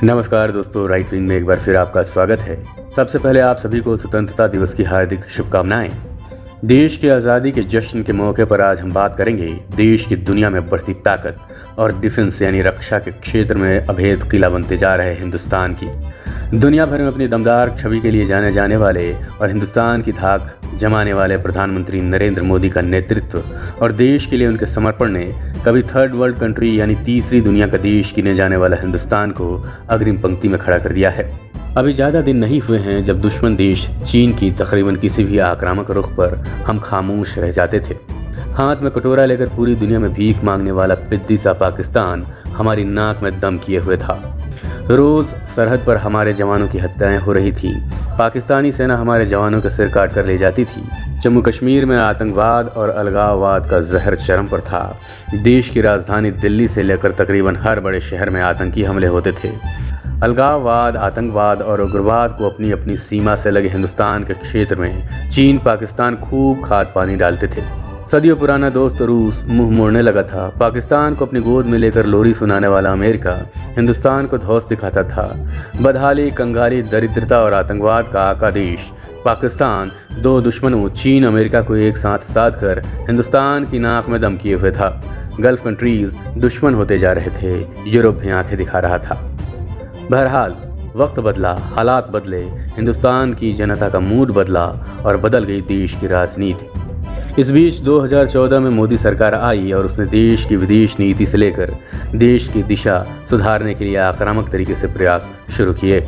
नमस्कार दोस्तों, right wing में एक बार फिर आपका स्वागत है। सबसे पहले आप सभी को स्वतंत्रता दिवस की हार्दिक शुभकामनाएं। देश की आज़ादी के जश्न के मौके पर आज हम बात करेंगे देश की दुनिया में बढ़ती ताकत और डिफेंस यानी रक्षा के क्षेत्र में अभेद किला बनते जा रहे हिंदुस्तान की। दुनिया भर में अपनी दमदार छवि के लिए जाने जाने वाले और हिंदुस्तान की धाक जमाने वाले प्रधानमंत्री नरेंद्र मोदी का नेतृत्व और देश के लिए उनके समर्पण ने कभी थर्ड वर्ल्ड कंट्री यानी तीसरी दुनिया का देश गिने जाने वाला हिंदुस्तान को अग्रिम पंक्ति में खड़ा कर दिया है। अभी ज़्यादा दिन नहीं हुए हैं जब दुश्मन देश चीन की तकरीबन किसी भी आक्रामक रुख पर हम खामोश रह जाते थे। हाथ में कटोरा लेकर पूरी दुनिया में भीख मांगने वाला पिद्दी सा पाकिस्तान हमारी नाक में दम किए हुए था। रोज़ सरहद पर हमारे जवानों की हत्याएं हो रही थी। पाकिस्तानी सेना हमारे जवानों के सिर काट कर ले जाती थी। जम्मू कश्मीर में आतंकवाद और अलगाववाद का जहर चरम पर था। देश की राजधानी दिल्ली से लेकर तकरीबन हर बड़े शहर में आतंकी हमले होते थे। अलगाववाद, आतंकवाद और उग्रवाद को अपनी अपनी सीमा से लगे हिंदुस्तान के क्षेत्र में चीन पाकिस्तान खूब खाद पानी डालते थे। सदियों पुराना दोस्त रूस मुंह मोड़ने लगा था। पाकिस्तान को अपनी गोद में लेकर लोरी सुनाने वाला अमेरिका हिंदुस्तान को धौंस दिखाता था। बदहाली, कंगाली, दरिद्रता और आतंकवाद का आका देश पाकिस्तान दो दुश्मनों चीन अमेरिका को एक साथ साध कर हिंदुस्तान की नाक में दम किए हुए था। गल्फ कंट्रीज दुश्मन होते जा रहे थे। यूरोप भी आंखें दिखा रहा था। बहरहाल वक्त बदला, हालात बदले, हिंदुस्तान की जनता का मूड बदला और बदल गई देश की राजनीति। इस बीच 2014 में मोदी सरकार आई और उसने देश की विदेश नीति से लेकर देश की दिशा सुधारने के लिए आक्रामक तरीके से प्रयास शुरू किए।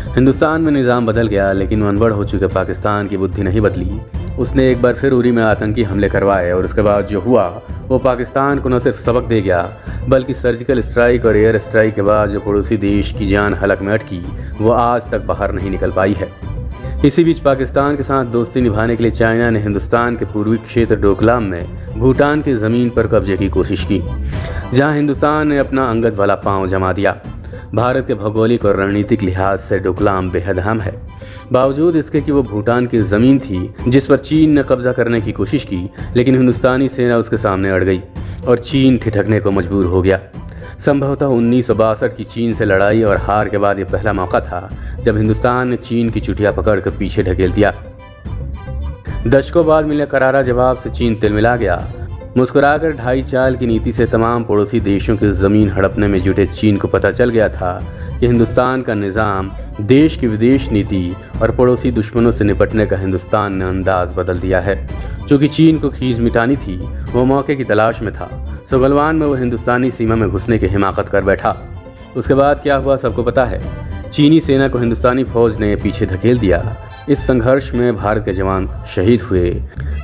हिंदुस्तान में निज़ाम बदल गया, लेकिन अनबड़ हो चुके पाकिस्तान की बुद्धि नहीं बदली। उसने एक बार फिर उरी में आतंकी हमले करवाए और उसके बाद जो हुआ वो पाकिस्तान को न सिर्फ सबक दे गया बल्कि सर्जिकल स्ट्राइक और एयर स्ट्राइक के बाद जो पड़ोसी देश की जान हलक में अटकी वो आज तक बाहर नहीं निकल पाई है। इसी बीच पाकिस्तान के साथ दोस्ती निभाने के लिए चाइना ने हिंदुस्तान के पूर्वी क्षेत्र डोकलाम में भूटान की ज़मीन पर कब्जे की कोशिश की, जहां हिंदुस्तान ने अपना अंगद वाला पांव जमा दिया। भारत के भौगोलिक और रणनीतिक लिहाज से डोकलाम बेहद अहम है। बावजूद इसके कि वो भूटान की ज़मीन थी जिस पर चीन ने कब्जा करने की कोशिश की, लेकिन हिंदुस्तानी सेना उसके सामने अड़ गई और चीन ठिठकने को मजबूर हो गया। संभवतः 1962 की चीन से लड़ाई और हार के बाद ये पहला मौका था जब हिंदुस्तान ने चीन की चुटिया पकड़कर पीछे ढकेल दिया। दशकों बाद मिले करारा जवाब से चीन तिलमिला गया। मुस्कुराकर ढाई चाल की नीति से तमाम पड़ोसी देशों की ज़मीन हड़पने में जुटे चीन को पता चल गया था कि हिंदुस्तान का निज़ाम, देश की विदेश नीति और पड़ोसी दुश्मनों से निपटने का हिंदुस्तान ने अंदाज बदल दिया है। चूँकि चीन को खींच मिटानी थी, वो मौके की तलाश में था। सो गलवान में वो हिंदुस्तानी सीमा में घुसने की हिमाकत कर बैठा। उसके बाद क्या हुआ सबको पता है। चीनी सेना को हिंदुस्तानी फौज ने पीछे धकेल दिया। इस संघर्ष में भारत के जवान शहीद हुए,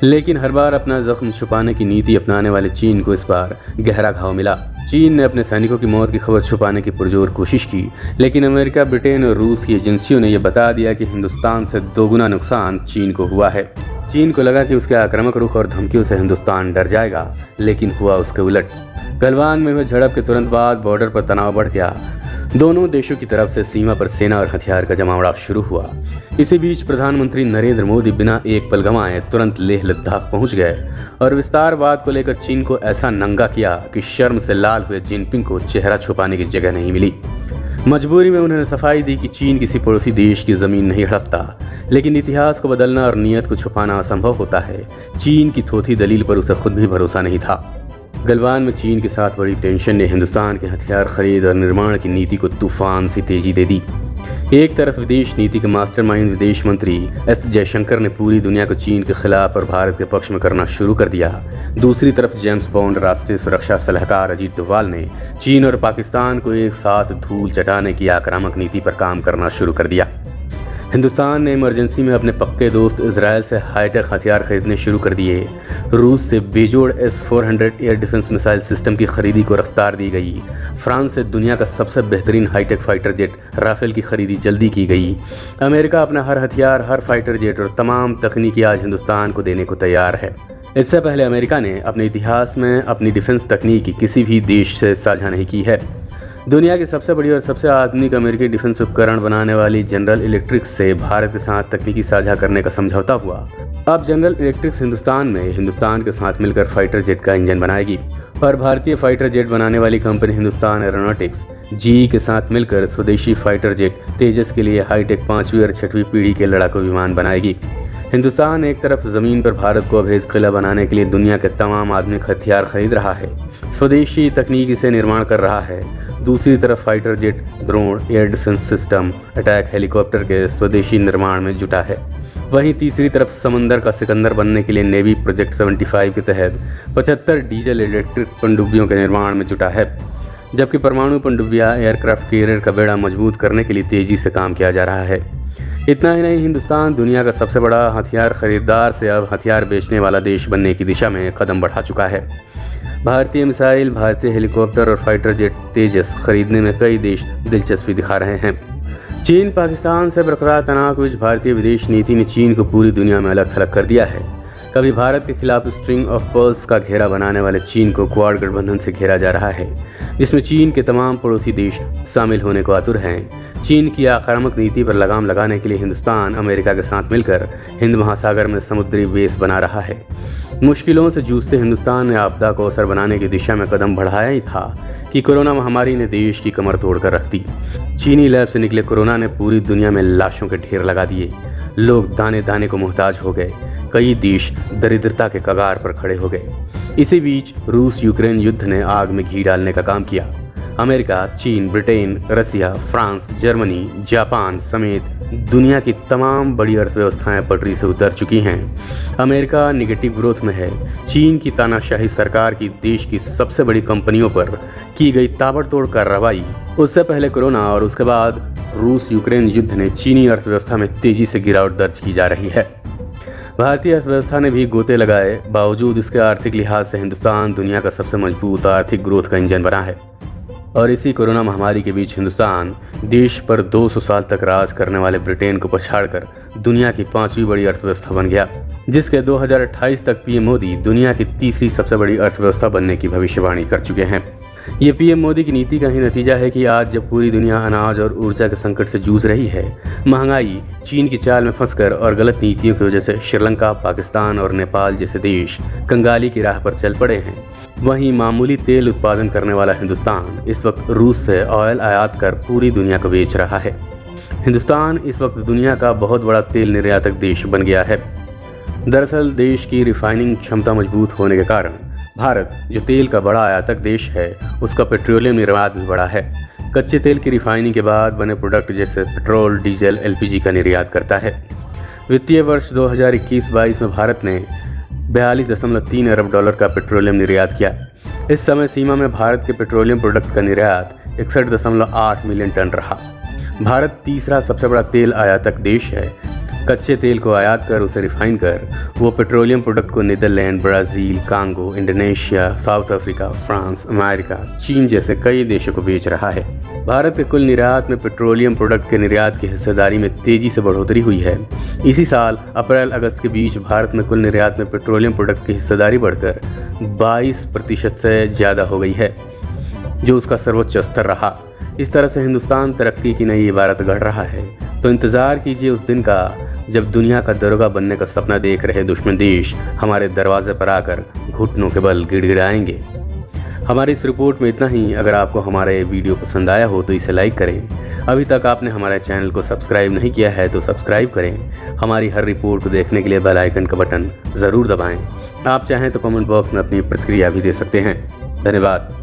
लेकिन हर बार अपना जख्म छुपाने की नीति अपनाने वाले चीन को इस बार गहरा घाव मिला। चीन ने अपने सैनिकों की मौत की खबर छुपाने की पुरजोर कोशिश की, लेकिन अमेरिका, ब्रिटेन और रूस की एजेंसियों ने यह बता दिया कि हिंदुस्तान से दोगुना नुकसान चीन को हुआ है। चीन को लगा कि उसके आक्रामक रुख और धमकियों से हिंदुस्तान डर जाएगा, लेकिन हुआ उसके उलट। गलवान में हुए झड़प के तुरंत बाद बॉर्डर पर तनाव बढ़ गया। दोनों देशों की तरफ से सीमा पर सेना और हथियार का जमावड़ा शुरू हुआ। इसी बीच प्रधानमंत्री नरेंद्र मोदी बिना एक पल गंवाए तुरंत लेह लद्दाख पहुंच गए और विस्तारवाद को लेकर चीन को ऐसा नंगा किया कि शर्म से लाल हुए जिनपिंग को चेहरा छुपाने की जगह नहीं मिली। मजबूरी में उन्होंने सफाई दी कि चीन किसी पड़ोसी देश की ज़मीन नहीं हड़पता, लेकिन इतिहास को बदलना और नीयत को छुपाना असंभव होता है। चीन की थोथी दलील पर उसे खुद भी भरोसा नहीं था। गलवान में चीन के साथ बड़ी टेंशन ने हिंदुस्तान के हथियार खरीद और निर्माण की नीति को तूफान सी तेजी दे दी। एक तरफ विदेश नीति के मास्टरमाइंड विदेश मंत्री एस जयशंकर ने पूरी दुनिया को चीन के खिलाफ और भारत के पक्ष में करना शुरू कर दिया। दूसरी तरफ जेम्स बॉन्ड राष्ट्रीय सुरक्षा सलाहकार अजीत डोवाल ने चीन और पाकिस्तान को एक साथ धूल चटाने की आक्रामक नीति पर काम करना शुरू कर दिया। हिंदुस्तान ने इमरजेंसी में अपने पक्के दोस्त इजराइल से हाईटेक हथियार खरीदने शुरू कर दिए। रूस से बेजोड़ S-400 air defence missile system की खरीदी को रफ्तार दी गई। फ्रांस से दुनिया का सबसे बेहतरीन हाईटेक फाइटर जेट राफेल की खरीदी जल्दी की गई। अमेरिका अपना हर हथियार, हर फाइटर जेट और तमाम तकनीकी आज हिंदुस्तान को देने को तैयार है। इससे पहले अमेरिका ने अपने इतिहास में अपनी डिफेंस तकनीकी किसी भी देश से साझा नहीं की है। दुनिया की सबसे बड़ी और सबसे आधुनिक अमेरिकी डिफेंस उपकरण बनाने वाली जनरल इलेक्ट्रिक्स से भारत के साथ तकनीकी साझा करने का समझौता हुआ। अब जनरल इलेक्ट्रिक्स हिंदुस्तान के साथ मिलकर फाइटर जेट का इंजन बनाएगी और भारतीय फाइटर जेट बनाने वाली कंपनी हिंदुस्तान एरोनॉटिक्स GE के साथ मिलकर स्वदेशी फाइटर जेट तेजस के लिए हाईटेक 5वीं और 6वीं पीढ़ी के लड़ाकू विमान बनाएगी। हिंदुस्तान एक तरफ जमीन पर भारत को अभेद किला बनाने के लिए दुनिया के तमाम आधुनिक हथियार खरीद रहा है, स्वदेशी तकनीक से निर्माण कर रहा है। दूसरी तरफ fighter jet, drone, air defence system, attack helicopter के स्वदेशी निर्माण में जुटा है। वहीं तीसरी तरफ समंदर का सिकंदर बनने के लिए नेवी प्रोजेक्ट 75 के तहत 75 डीजल इलेक्ट्रिक पनडुब्बियों के निर्माण में जुटा है, जबकि परमाणु पनडुब्बियां एयरक्राफ्ट कैरियर का बेड़ा मजबूत करने के लिए तेजी से काम किया जा रहा है। इतना ही नहीं, हिंदुस्तान दुनिया का सबसे बड़ा हथियार खरीदार से अब हथियार बेचने वाला देश बनने की दिशा में कदम बढ़ा चुका है। भारतीय मिसाइल, भारतीय हेलीकॉप्टर और फाइटर जेट तेजस खरीदने में कई देश दिलचस्पी दिखा रहे हैं। चीन पाकिस्तान से बरकरार तनाव के बीच भारतीय विदेश नीति ने चीन को पूरी दुनिया में अलग थलग कर दिया है। कभी भारत के खिलाफ स्ट्रिंग ऑफ पर्ल्स का घेरा बनाने वाले चीन को क्वाड गठबंधन से घेरा जा रहा है, जिसमें चीन के तमाम पड़ोसी देश शामिल होने को आतुर हैं। चीन की आक्रामक नीति पर लगाम लगाने के लिए हिंदुस्तान अमेरिका के साथ मिलकर हिंद महासागर में समुद्री बेस बना रहा है। मुश्किलों से जूझते हिंदुस्तान ने आपदा को अवसर बनाने की दिशा में कदम बढ़ाया ही था कि कोरोना महामारी ने देश की कमर तोड़कर रख दी। चीनी लैब से निकले कोरोना ने पूरी दुनिया में लाशों के ढेर लगा दिए। लोग दाने दाने को मोहताज हो गए। कई देश दरिद्रता के कगार पर खड़े हो गए। इसी बीच रूस यूक्रेन युद्ध ने आग में घी डालने का काम किया। अमेरिका, चीन, ब्रिटेन, रसिया, फ्रांस, जर्मनी, जापान समेत दुनिया की तमाम बड़ी अर्थव्यवस्थाएं पटरी से उतर चुकी हैं। अमेरिका निगेटिव ग्रोथ में है। चीन की तानाशाही सरकार की देश की सबसे बड़ी कंपनियों पर की गई ताबड़तोड़ कार्रवाई, उससे पहले कोरोना और उसके बाद रूस यूक्रेन युद्ध ने चीनी अर्थव्यवस्था में तेजी से गिरावट दर्ज की जा रही है। भारतीय अर्थव्यवस्था ने भी गोते लगाए, बावजूद इसके आर्थिक लिहाज से हिंदुस्तान दुनिया का सबसे मजबूत आर्थिक ग्रोथ का इंजन बना है। और इसी कोरोना महामारी के बीच हिंदुस्तान देश पर 200 साल तक राज करने वाले ब्रिटेन को पछाड़कर दुनिया की 5वीं बड़ी अर्थव्यवस्था बन गया, जिसके 2028 तक पीएम मोदी दुनिया की तीसरी सबसे बड़ी अर्थव्यवस्था बनने की भविष्यवाणी कर चुके हैं। ये पीएम मोदी की नीति का ही नतीजा है कि आज जब पूरी दुनिया अनाज और ऊर्जा के संकट से जूझ रही है, महंगाई, चीन की चाल में फंसकर और गलत नीतियों की वजह से श्रीलंका, पाकिस्तान और नेपाल जैसे देश कंगाली की राह पर चल पड़े हैं, वहीं मामूली तेल उत्पादन करने वाला हिंदुस्तान इस वक्त रूस से ऑयल आयात कर पूरी दुनिया को बेच रहा है। हिंदुस्तान इस वक्त दुनिया का बहुत बड़ा तेल निर्यातक देश बन गया है। दरअसल देश की रिफाइनिंग क्षमता मजबूत होने के कारण भारत, जो तेल का बड़ा आयातक देश है, उसका पेट्रोलियम निर्यात भी बड़ा है। कच्चे तेल की रिफाइनिंग के बाद बने प्रोडक्ट जैसे पेट्रोल, डीजल, LPG का निर्यात करता है। वित्तीय वर्ष 2021-22 में भारत ने 42.3 अरब डॉलर का पेट्रोलियम निर्यात किया। इस समय सीमा में भारत के पेट्रोलियम प्रोडक्ट का निर्यात 61.8 मिलियन टन रहा। भारत तीसरा सबसे बड़ा तेल आयातक देश है। कच्चे तेल को आयात कर उसे रिफाइन कर वो पेट्रोलियम प्रोडक्ट को Netherlands, Brazil, Congo, Indonesia, South Africa, France, America, चीन जैसे कई देशों को बेच रहा है। भारत के कुल निर्यात में पेट्रोलियम प्रोडक्ट के निर्यात की हिस्सेदारी में तेजी से बढ़ोतरी हुई है। इसी साल अप्रैल-अगस्त के बीच भारत में कुल निर्यात में पेट्रोलियम प्रोडक्ट की हिस्सेदारी बढ़कर 22% से ज़्यादा हो गई है, जो उसका सर्वोच्च स्तर रहा। इस तरह से हिंदुस्तान तरक्की की नई इबारत गढ़ रहा है। तो इंतज़ार कीजिए उस दिन का जब दुनिया का दरोगा बनने का सपना देख रहे दुश्मन देश हमारे दरवाजे पर आकर घुटनों के बल गिड़गिड़ाएंगे। हमारी इस रिपोर्ट में इतना ही। अगर आपको हमारा ये वीडियो पसंद आया हो तो इसे लाइक करें। अभी तक आपने हमारे चैनल को सब्सक्राइब नहीं किया है तो सब्सक्राइब करें। हमारी हर रिपोर्ट को देखने के लिए बेल आइकन का बटन ज़रूर दबाएं। आप चाहें तो कमेंट बॉक्स में अपनी प्रतिक्रिया भी दे सकते हैं। धन्यवाद।